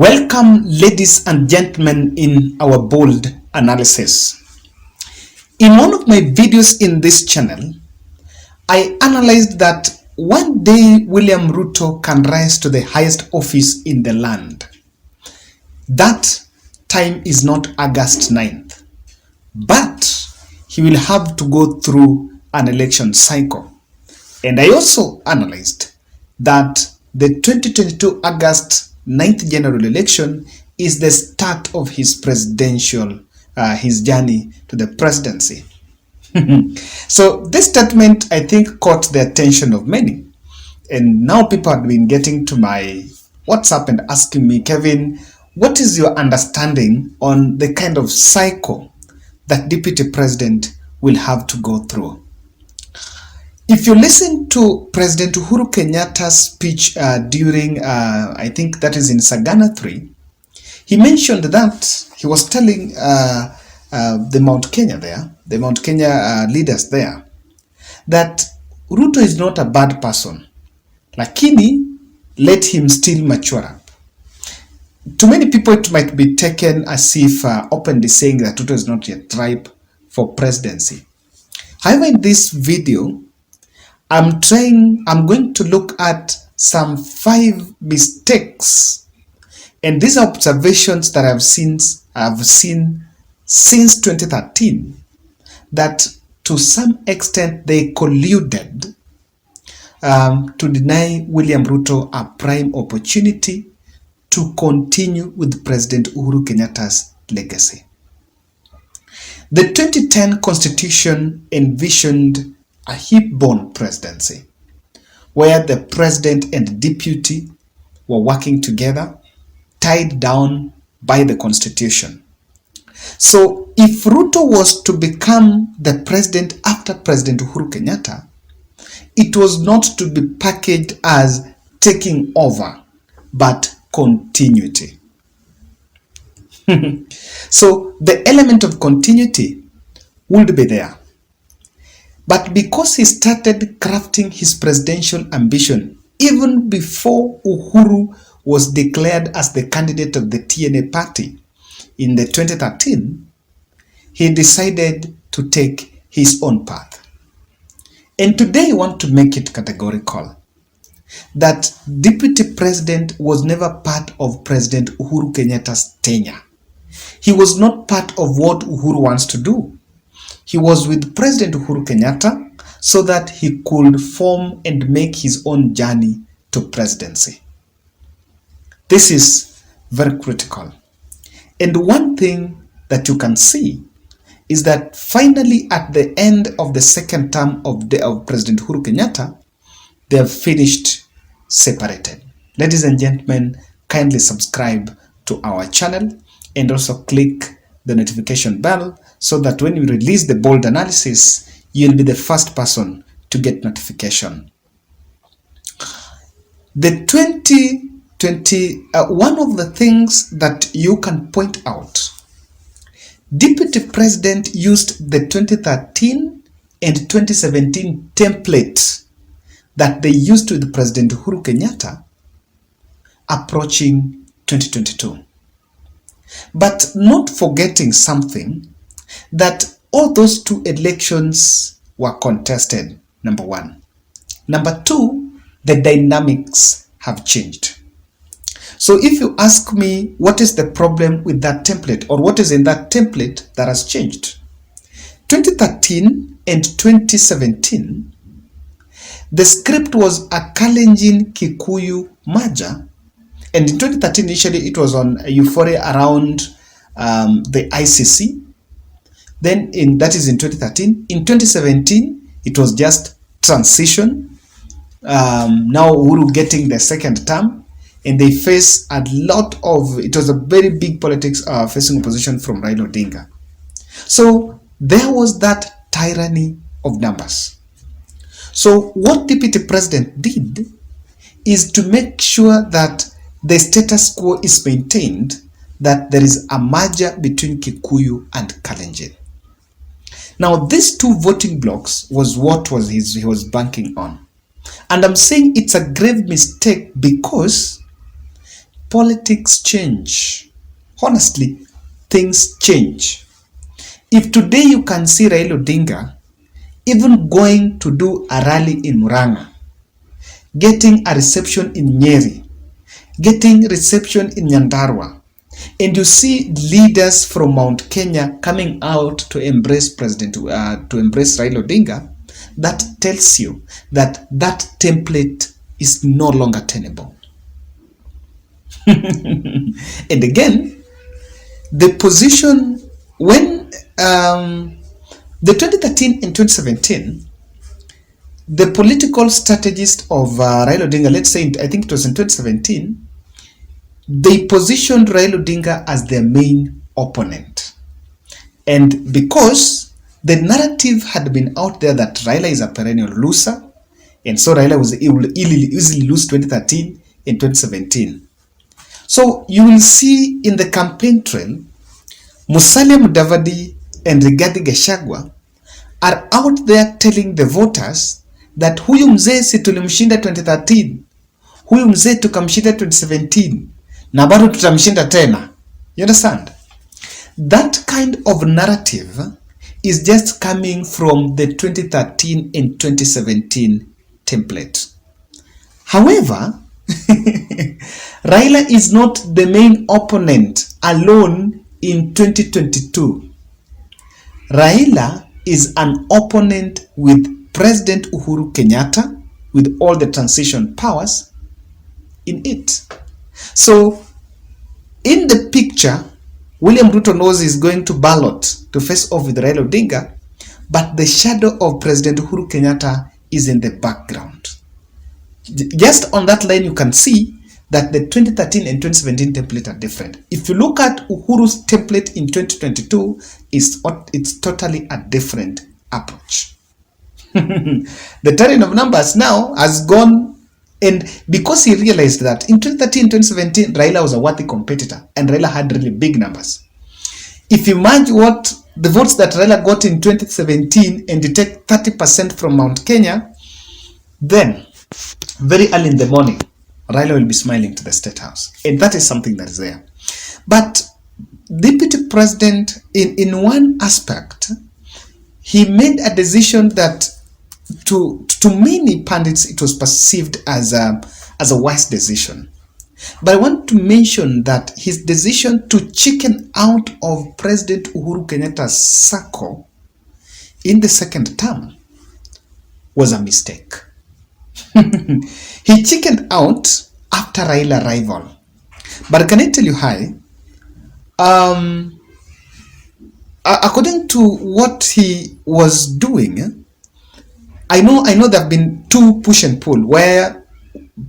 Welcome, ladies and gentlemen, in our bold analysis. In one of my videos in this channel, I analyzed that one day William Ruto can rise to the highest office in the land. That time is not August 9th, but he will have to go through an election cycle. And I also analyzed that the 2022 August 9th general election is the start of his presidential, his journey to the presidency. So this statement, I think, caught the attention of many. And now people have been getting to my WhatsApp and asking me, Kevin, what is your understanding on the kind of cycle that deputy president will have to go through? If you listen to President Uhuru Kenyatta's speech during, I think that is in Sagana 3, he mentioned that he was telling the Mount Kenya leaders there, that Ruto is not a bad person, lakini let him still mature up. To many people, it might be taken as if openly saying that Ruto is not yet ripe for presidency. However, in this video, I'm going to look at some 5 mistakes, and these are observations that I've seen since 2013, that to some extent they colluded to deny William Ruto a prime opportunity to continue with President Uhuru Kenyatta's legacy. The 2010 Constitution envisioned a hip-bone presidency, where the president and deputy were working together, tied down by the constitution. So if Ruto was to become the president after President Uhuru Kenyatta, it was not to be packaged as taking over, but continuity. So the element of continuity would be there. But because he started crafting his presidential ambition even before Uhuru was declared as the candidate of the TNA party in the 2013, he decided to take his own path. And today I want to make it categorical that deputy president was never part of President Uhuru Kenyatta's tenure. He was not part of what Uhuru wants to do. He was with President Uhuru Kenyatta so that he could form and make his own journey to presidency. This is very critical. And one thing that you can see is that finally at the end of the second term of President Uhuru Kenyatta, they have finished separated. Ladies and gentlemen, kindly subscribe to our channel and also click the notification bell so that when we release the bold analysis, you'll be the first person to get notification. The 2020, one of the things that you can point out, deputy president used the 2013 and 2017 template that they used with President Uhuru Kenyatta approaching 2022. But not forgetting something, that all those 2 elections were contested, number 1. Number 2, the dynamics have changed. So if you ask me what is the problem with that template, or what is in that template that has changed, 2013 and 2017, the script was a Kalenjin Kikuyu merger. And in 2013, initially, it was on euphoria around the ICC. Then, that is in 2013. In 2017, it was just transition. Now, Uhuru getting the second term. And they face a lot of, it was a very big politics facing opposition from Raila Odinga. So, there was that tyranny of numbers. So, what deputy president did is to make sure that the status quo is maintained, that there is a merger between Kikuyu and Kalenjin. Now, these 2 voting blocks was what he was banking on. And I'm saying it's a grave mistake because politics change. Honestly, things change. If today you can see Raila Odinga even going to do a rally in Murang'a, getting a reception in Nyeri, getting reception in Nyandarua, and you see leaders from Mount Kenya coming out to embrace Raila Odinga, that tells you that that template is no longer tenable. And again, the position when the 2013 and 2017, the political strategist of Raila Odinga, let's say, I think it was in 2017, they positioned Raila Odinga as their main opponent. And because the narrative had been out there that Raila is a perennial loser, and so Raila was easily lose 2013 and 2017. So you will see in the campaign trail, Musalia Mudavadi and Rigathi Gachagua are out there telling the voters that huyu mzee si tulimshinda 2013, huyu mzee tukamshinda 2017, na bado tutamshinda tena. You understand? That kind of narrative is just coming from the 2013 and 2017 template. However, Raila is not the main opponent alone in 2022. Raila is an opponent with President Uhuru Kenyatta, with all the transition powers in it. So, in the picture, William Ruto knows he's going to ballot to face off with Raila Odinga, but the shadow of President Uhuru Kenyatta is in the background. Just on that line, you can see that the 2013 and 2017 template are different. If you look at Uhuru's template in 2022, it's totally a different approach. The terrain of numbers now has gone, and because he realized that in 2013 and 2017, Raila was a worthy competitor, and Raila had really big numbers. If you match what the votes that Raila got in 2017 and you take 30% from Mount Kenya, then very early in the morning, Raila will be smiling to the State House. And that is something that is there. But Deputy President, in one aspect, he made a decision that to many pundits it was perceived as a wise decision. But I want to mention that his decision to chicken out of President Uhuru Kenyatta's circle in the second term was a mistake. He chickened out after Raila arrival. But can I tell you how? According to what he was doing, I know there have been two push and pull where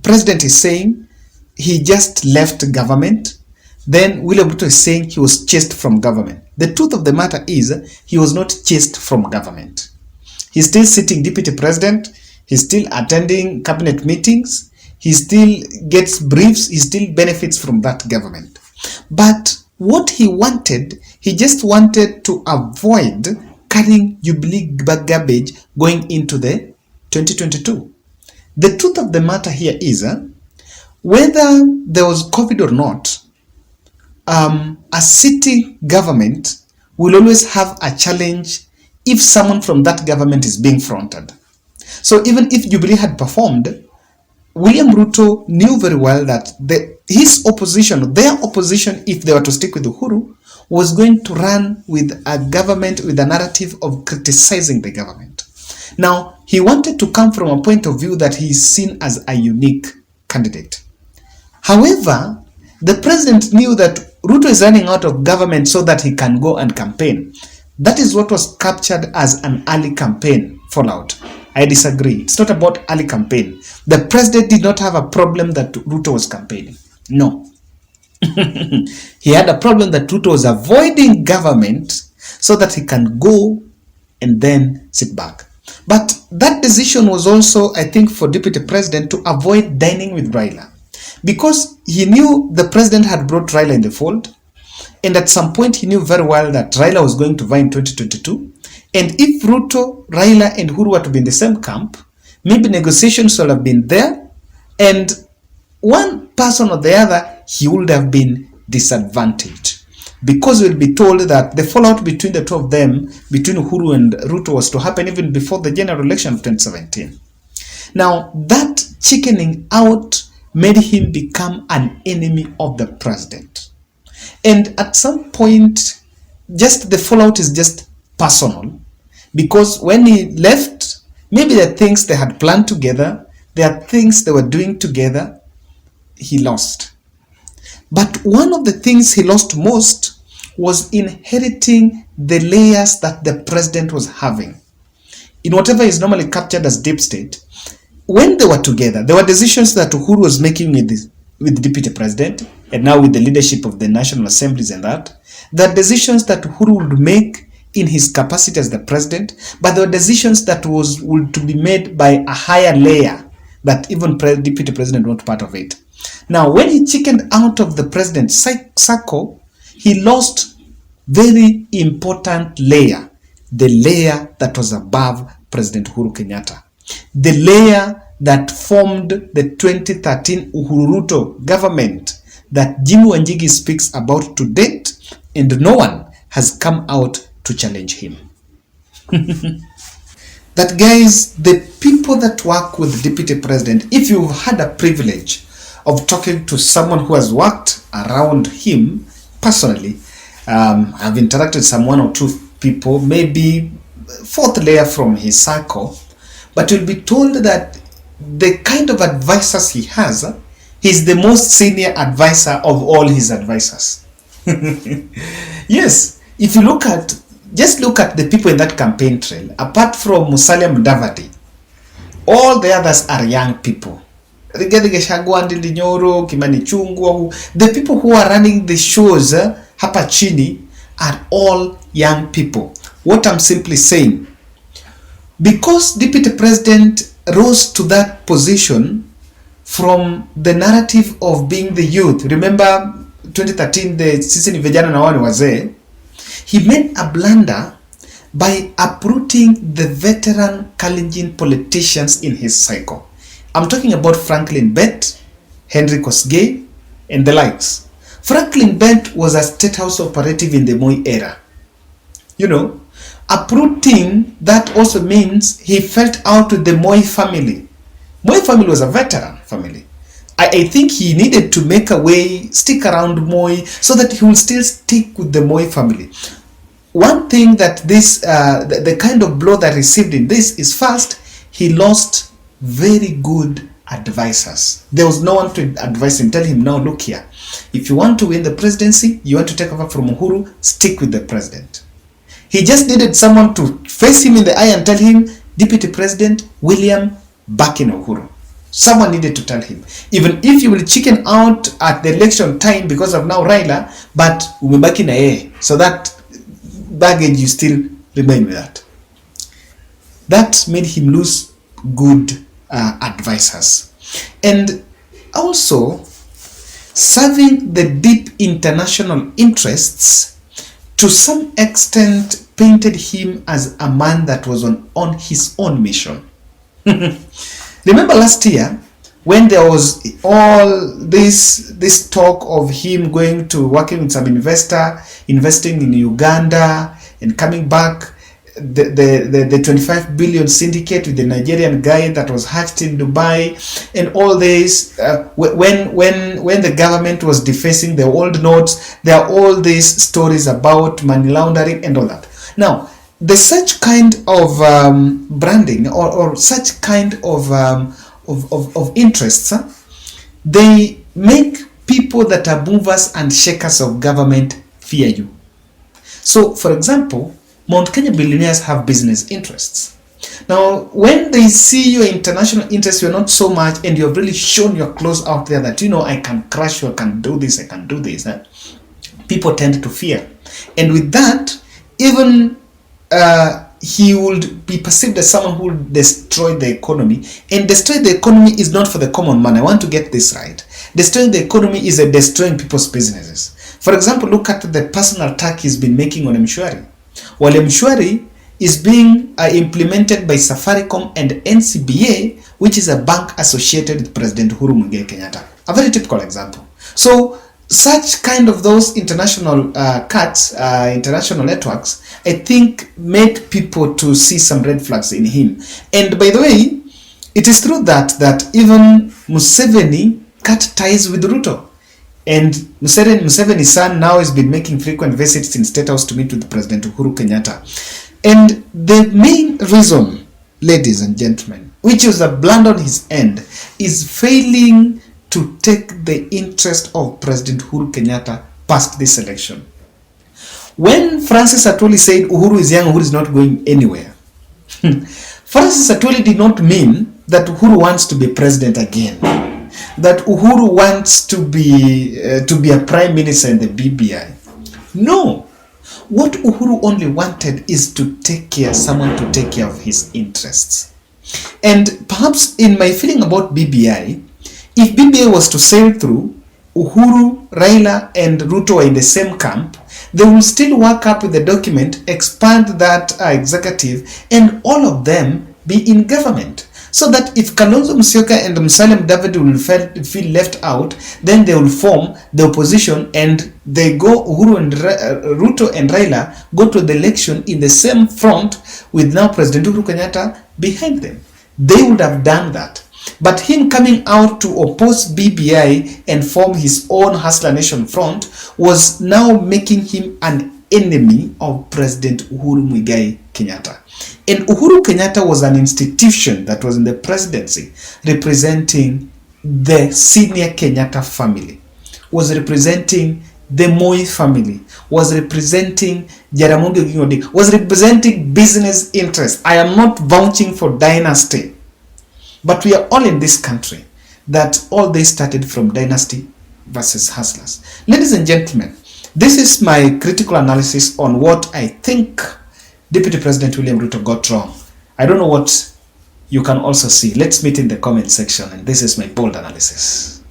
President is saying he just left government, then William Ruto is saying he was chased from government. The truth of the matter is he was not chased from government. He's still sitting deputy president, he's still attending cabinet meetings, he still gets briefs, he still benefits from that government. But what he wanted, he just wanted to avoid carrying Jubilee garbage going into the 2022. The truth of the matter here is, whether there was COVID or not, a sitting government will always have a challenge if someone from that government is being fronted. So even if Jubilee had performed, William Ruto knew very well that his opposition, their opposition, if they were to stick with Uhuru, was going to run with a government with a narrative of criticizing the government. Now, he wanted to come from a point of view that he is seen as a unique candidate. However, the president knew that Ruto is running out of government so that he can go and campaign. That is what was captured as an early campaign fallout. I disagree. It's not about early campaign. The president did not have a problem that Ruto was campaigning. No. He had a problem that Ruto was avoiding government so that he can go and then sit back. But that decision was also, I think, for Deputy President to avoid dining with Raila. Because he knew the president had brought Raila in the fold. And at some point, he knew very well that Raila was going to vie in 2022. And if Ruto, Raila, and Uhuru were to be in the same camp, maybe negotiations will have been there. And one person or the other he would have been disadvantaged, because we'll be told that the fallout between the two of them, between Uhuru and Ruto, was to happen even before the general election of 2017. Now, that chickening out made him become an enemy of the president. And at some point, just the fallout is just personal, because when he left, maybe the things they had planned together, there are things they were doing together, he lost. But one of the things he lost most was inheriting the layers that the president was having. In whatever is normally captured as deep state, when they were together, there were decisions that Uhuru was making with the deputy president, and now with the leadership of the national assemblies and that. There are decisions that Uhuru would make in his capacity as the president, but there were decisions that would to be made by a higher layer that even deputy president weren't part of it. Now, when he chickened out of the president's circle, he lost very important layer, the layer that was above President Uhuru Kenyatta, the layer that formed the 2013 Uhuru-Ruto government that Jimmy Wanjigi speaks about to date, and no one has come out to challenge him. That, guys, the people that work with the deputy president, if you've had a privilege of talking to someone who has worked around him personally, I've interacted with some one or two people, maybe fourth layer from his circle, but you'll be told that the kind of advisors he has, he's the most senior advisor of all his advisors. Yes, if you just look at the people in that campaign trail, apart from Musalia Mudavadi, all the others are young people. The people who are running the shows hapa chini are all young people. What I'm simply saying, because deputy president rose to that position from the narrative of being the youth. Remember 2013, the sisi ni vijana na wao ni wazee. He made a blunder by uprooting the veteran Kalenjin politicians in his cycle. I'm talking about Franklin Bett, Henry Kosgei, and the likes. Franklin Bett was a state house operative in the Moi era. You know, uprooting that also means he felt out with the Moi family. Moi family was a veteran family. I think he needed to make a way, stick around Moi, so that he will still stick with the Moi family. One thing that this, the kind of blow that received in this is, first, he lost very good advisors. There was no one to advise him, tell him, now look here, if you want to win the presidency, you want to take over from Uhuru, stick with the president. He just needed someone to face him in the eye and tell him, Deputy President William, back in Uhuru. Someone needed to tell him, even if you will chicken out at the election time because of now Raila, but we'll be back in a so that baggage you still remain with that. That made him lose good advisors. And also, serving the deep international interests to some extent painted him as a man that was on his own mission. Remember last year when there was all this talk of him going to working with some investor, investing in Uganda and coming back, the 25 billion syndicate with the Nigerian guy that was hatched in Dubai, and all this, when the government was defacing the old notes, there are all these stories about money laundering and all that. Now, the such kind of branding or such kind of interests, they make people that are movers and shakers of government fear you. So, for example, Mount Kenya billionaires have business interests. Now, when they see your international interests, you're not so much, and you've really shown your claws out there that, you know, I can crush you, I can do this, I can do this. People tend to fear. And with that, even he would be perceived as someone who will destroy the economy. And destroy the economy is not for the common man. I want to get this right. Destroying the economy is destroying people's businesses. For example, look at the personal attack he's been making on Mshwari. While Mshwari is being implemented by Safaricom and NCBA, which is a bank associated with President Uhuru Muigai Kenyatta. A very typical example. So such kind of those international cuts, international networks, I think made people to see some red flags in him. And by the way, it is true that even Museveni cut ties with Ruto. And Museveni's son now has been making frequent visits in State House to meet with President Uhuru Kenyatta. And the main reason, ladies and gentlemen, which is a blunder on his end, is failing to take the interest of President Uhuru Kenyatta past this election. When Francis Atwoli said Uhuru is young, Uhuru is not going anywhere, Francis Atwoli did not mean that Uhuru wants to be president again, that Uhuru wants to be a prime minister in the BBI. No. What Uhuru only wanted is to take care, someone to take care of his interests. And perhaps in my feeling about BBI, if BBI was to sail through, Uhuru, Raila and Ruto are in the same camp, they will still work up with the document, expand that executive, and all of them be in government. So that if Kalonzo Musyoka and Musalia David will feel left out, then they will form the opposition and they go, Uhuru and Ruto and Raila go to the election in the same front with now President Uhuru Kenyatta behind them. They would have done that. But him coming out to oppose BBI and form his own Hustler Nation front was now making him an enemy of President Uhuru Muigai Kenyatta. And Uhuru Kenyatta was an institution that was in the presidency representing the senior Kenyatta family, was representing the Moi family, was representing Jaramogi Oginga Odinga, was representing business interests. I am not vouching for dynasty, but we are all in this country that all this started from dynasty versus hustlers. Ladies and gentlemen, this is my critical analysis on what I think Deputy President William Ruto got wrong. I don't know what you can also see. Let's meet in the comment section, and this is my bold analysis.